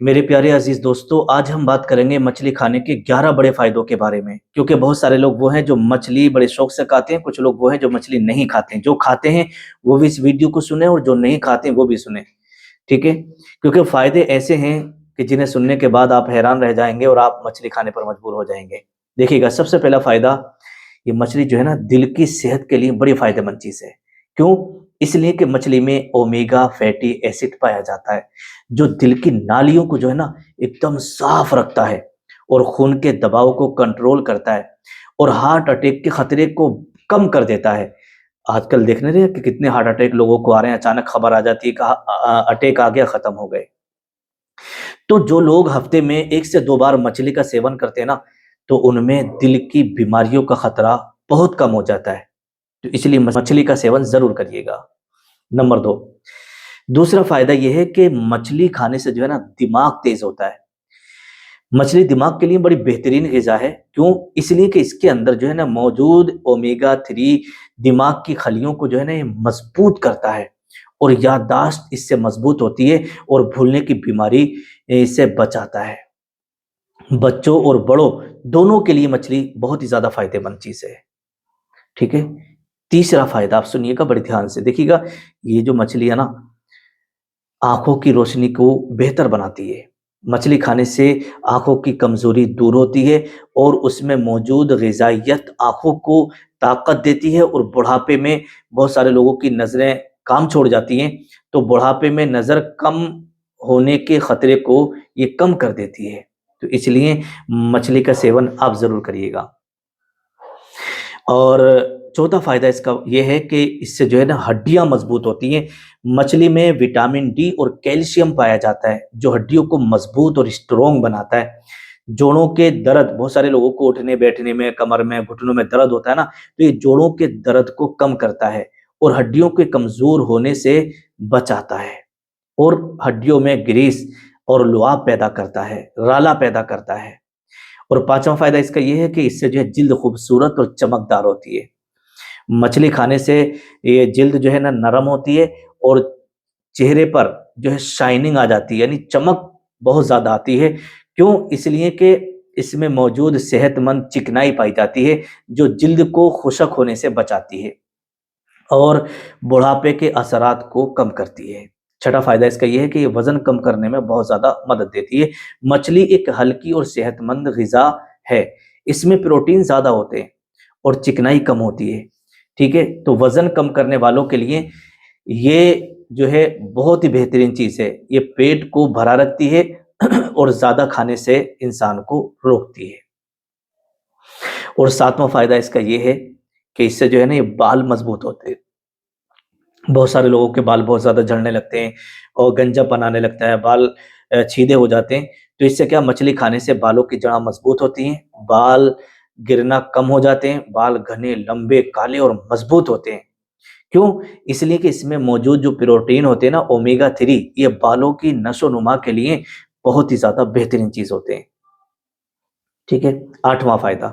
میرے پیارے عزیز دوستو، آج ہم بات کریں گے مچھلی کھانے کے 11 بڑے فائدوں کے بارے میں، کیونکہ بہت سارے لوگ وہ ہیں جو مچھلی بڑے شوق سے کھاتے ہیں، کچھ لوگ وہ ہیں جو مچھلی نہیں کھاتے ہیں۔ جو کھاتے ہیں وہ بھی اس ویڈیو کو سنیں اور جو نہیں کھاتے ہیں وہ بھی سنیں، ٹھیک ہے؟ کیونکہ فائدے ایسے ہیں کہ جنہیں سننے کے بعد آپ حیران رہ جائیں گے اور آپ مچھلی کھانے پر مجبور ہو جائیں گے۔ دیکھیے گا، سب سے پہلا فائدہ، یہ مچھلی جو ہے نا دل کی صحت کے لیے بڑی فائدہ مند چیز ہے۔ کیوں؟ اس لیے کہ مچھلی میں اومیگا فیٹی ایسڈ پایا جاتا ہے، جو دل کی نالیوں کو جو ہے نا ایک دم صاف رکھتا ہے اور خون کے دباؤ کو کنٹرول کرتا ہے اور ہارٹ اٹیک کے خطرے کو کم کر دیتا ہے۔ آج کل دیکھنے رہے کہ کتنے ہارٹ اٹیک لوگوں کو آ رہے ہیں، اچانک خبر آ جاتی ہے کہ اٹیک آ گیا، ختم ہو گئے۔ تو جو لوگ ہفتے میں 1 سے 2 بار مچھلی کا سیون کرتے ہیں نا، تو ان میں دل کی بیماریوں کا خطرہ بہت کم ہو جاتا ہے۔ تو اس لیے مچھلی کا سیون ضرور کریے گا۔ نمبر 2، دوسرا فائدہ یہ ہے کہ مچھلی کھانے سے جو ہے نا دماغ تیز ہوتا ہے۔ مچھلی دماغ کے لیے بڑی بہترین غذا ہے۔ کیوں؟ اس لیے کہ اس کے اندر جو ہے نا موجود اومیگا 3 دماغ کی خلیوں کو جو ہے نا یہ مضبوط کرتا ہے اور یادداشت اس سے مضبوط ہوتی ہے اور بھولنے کی بیماری اس سے بچاتا ہے۔ بچوں اور بڑوں دونوں کے لیے مچھلی بہت ہی زیادہ فائدہ مند چیز ہے، ٹھیک ہے؟ تیسرا فائدہ آپ سنیے گا بڑے دھیان سے، دیکھیے گا، یہ جو مچھلی ہے نا آنکھوں کی روشنی کو بہتر بناتی ہے۔ مچھلی کھانے سے آنکھوں کی کمزوری دور ہوتی ہے اور اس میں موجود غذائیت آنکھوں کو طاقت دیتی ہے، اور بڑھاپے میں بہت سارے لوگوں کی نظریں کام چھوڑ جاتی ہیں، تو بڑھاپے میں نظر کم ہونے کے خطرے کو یہ کم کر دیتی ہے۔ تو اس لیے مچھلی کا سیون آپ ضرور کریے گا۔ اور چوتھا فائدہ اس کا یہ ہے کہ اس سے جو ہے نا ہڈیاں مضبوط ہوتی ہیں۔ مچھلی میں وٹامن ڈی اور کیلشیم پایا جاتا ہے، جو ہڈیوں کو مضبوط اور اسٹرونگ بناتا ہے۔ جوڑوں کے درد، بہت سارے لوگوں کو اٹھنے بیٹھنے میں، کمر میں، گھٹنوں میں درد ہوتا ہے نا، تو یہ جوڑوں کے درد کو کم کرتا ہے اور ہڈیوں کے کمزور ہونے سے بچاتا ہے، اور ہڈیوں میں گریس اور لعاب پیدا کرتا ہے، رالا پیدا کرتا ہے۔ اور پانچواں فائدہ اس کا یہ ہے کہ اس سے جو ہے جلد خوبصورت اور چمکدار ہوتی ہے۔ مچھلی کھانے سے یہ جلد جو ہے نا نرم ہوتی ہے اور چہرے پر جو ہے شائننگ آ جاتی ہے، یعنی چمک بہت زیادہ آتی ہے۔ کیوں؟ اس لیے کہ اس میں موجود صحت مند چکنائی پائی جاتی ہے، جو جلد کو خشک ہونے سے بچاتی ہے اور بڑھاپے کے اثرات کو کم کرتی ہے۔ چھٹا فائدہ اس کا یہ ہے کہ یہ وزن کم کرنے میں بہت زیادہ مدد دیتی ہے۔ مچھلی ایک ہلکی اور صحت مند غذا ہے، اس میں پروٹین زیادہ ہوتے ہیں اور چکنائی کم ہوتی ہے، ٹھیک ہے؟ تو وزن کم کرنے والوں کے لیے یہ جو ہے بہت ہی بہترین چیز ہے۔ یہ پیٹ کو بھرا رکھتی ہے اور زیادہ کھانے سے انسان کو روکتی ہے۔ اور ساتواں فائدہ اس کا یہ ہے کہ اس سے جو ہے نا یہ بال مضبوط ہوتے ہیں۔ بہت سارے لوگوں کے بال بہت زیادہ جھڑنے لگتے ہیں اور گنجا پن آنے لگتا ہے، بال چھیدے ہو جاتے ہیں۔ تو اس سے کیا، مچھلی کھانے سے بالوں کی جڑیں مضبوط ہوتی ہیں، بال گرنا کم ہو جاتے ہیں، بال گھنے، لمبے، کالے اور مضبوط ہوتے ہیں۔ کیوں؟ اس لیے کہ اس میں موجود جو پروٹین ہوتے ہیں نا، اومیگا 3، یہ بالوں کی نشو و نما کے لیے بہت ہی زیادہ بہترین چیز ہوتے ہیں، ٹھیک ہے؟ آٹھواں فائدہ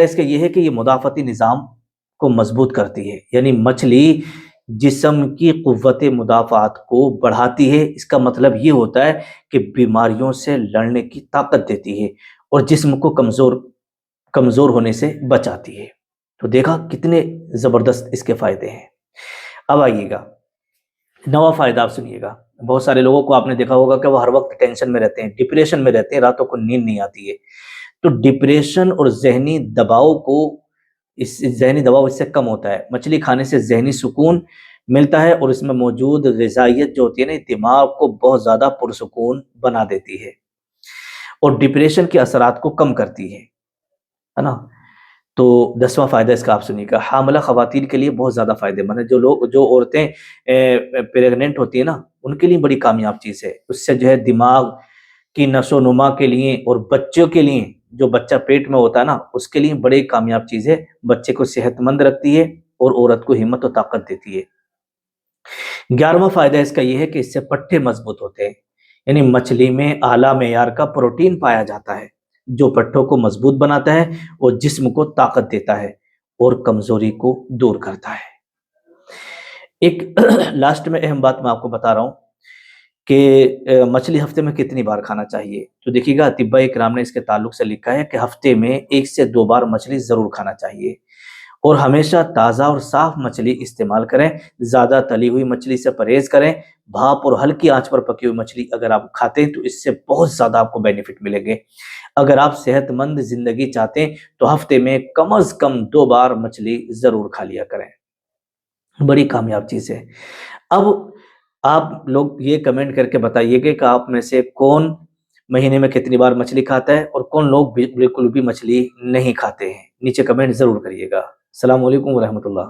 اس کا یہ ہے کہ یہ مدافعتی نظام کو مضبوط کرتی ہے، یعنی مچھلی جسم کی قوت مدافعت کو بڑھاتی ہے۔ اس کا مطلب یہ ہوتا ہے کہ بیماریوں سے لڑنے کی طاقت دیتی ہے اور جسم کو کمزور ہونے سے بچاتی ہے۔ تو دیکھا کتنے زبردست اس کے فائدے ہیں۔ اب آئیے گا 9واں فائدہ، آپ سنیے گا۔ بہت سارے لوگوں کو آپ نے دیکھا ہوگا کہ وہ ہر وقت ٹینشن میں رہتے ہیں، ڈپریشن میں رہتے ہیں، راتوں کو نیند نہیں آتی ہے۔ تو ڈپریشن اور ذہنی دباؤ اس سے کم ہوتا ہے۔ مچھلی کھانے سے ذہنی سکون ملتا ہے اور اس میں موجود غذائیت جو ہوتی ہے نا، دماغ کو بہت زیادہ پرسکون بنا دیتی ہے اور ڈپریشن کے اثرات کو کم کرتی ہے نا۔ تو 10واں فائدہ اس کا آپ سنیے گا۔ حاملہ خواتین کے لیے بہت زیادہ فائدہ مند ہے۔ جو عورتیں پریگننٹ ہوتی ہیں نا، ان کے لیے بڑی کامیاب چیز ہے۔ اس سے جو ہے دماغ کی نشو و نما کے لیے اور بچوں کے لیے، جو بچہ پیٹ میں ہوتا ہے نا، اس کے لیے بڑی کامیاب چیز ہے۔ بچے کو صحت مند رکھتی ہے اور عورت کو ہمت و طاقت دیتی ہے۔ 11واں فائدہ اس کا یہ ہے کہ اس سے پٹھے مضبوط ہوتے ہیں، یعنی مچھلی میں اعلیٰ معیار کا پروٹین پایا جاتا ہے، جو پٹھوں کو مضبوط بناتا ہے اور جسم کو طاقت دیتا ہے اور کمزوری کو دور کرتا ہے۔ ایک لاسٹ میں اہم بات میں آپ کو بتا رہا ہوں کہ مچھلی ہفتے میں کتنی بار کھانا چاہیے؟ تو دیکھیے گا اطباء کرام نے اس کے تعلق سے لکھا ہے کہ ہفتے میں 1 سے 2 بار مچھلی ضرور کھانا چاہیے، اور ہمیشہ تازہ اور صاف مچھلی استعمال کریں، زیادہ تلی ہوئی مچھلی سے پرہیز کریں۔ بھاپ اور ہلکی آنچ پر پکی ہوئی مچھلی اگر آپ کھاتے ہیں تو اس سے بہت زیادہ آپ کو بینیفٹ ملیں گے۔ اگر آپ صحت مند زندگی چاہتے ہیں تو ہفتے میں کم از کم 2 بار مچھلی ضرور کھا لیا کریں، بڑی کامیاب چیز ہے۔ اب آپ لوگ یہ کمنٹ کر کے بتائیے گا کہ آپ میں سے کون مہینے میں کتنی بار مچھلی کھاتا ہے، اور کون لوگ بالکل بھی مچھلی نہیں کھاتے ہیں، نیچے کمنٹ ضرور کریے گا۔ السلام علیکم ورحمۃ اللہ۔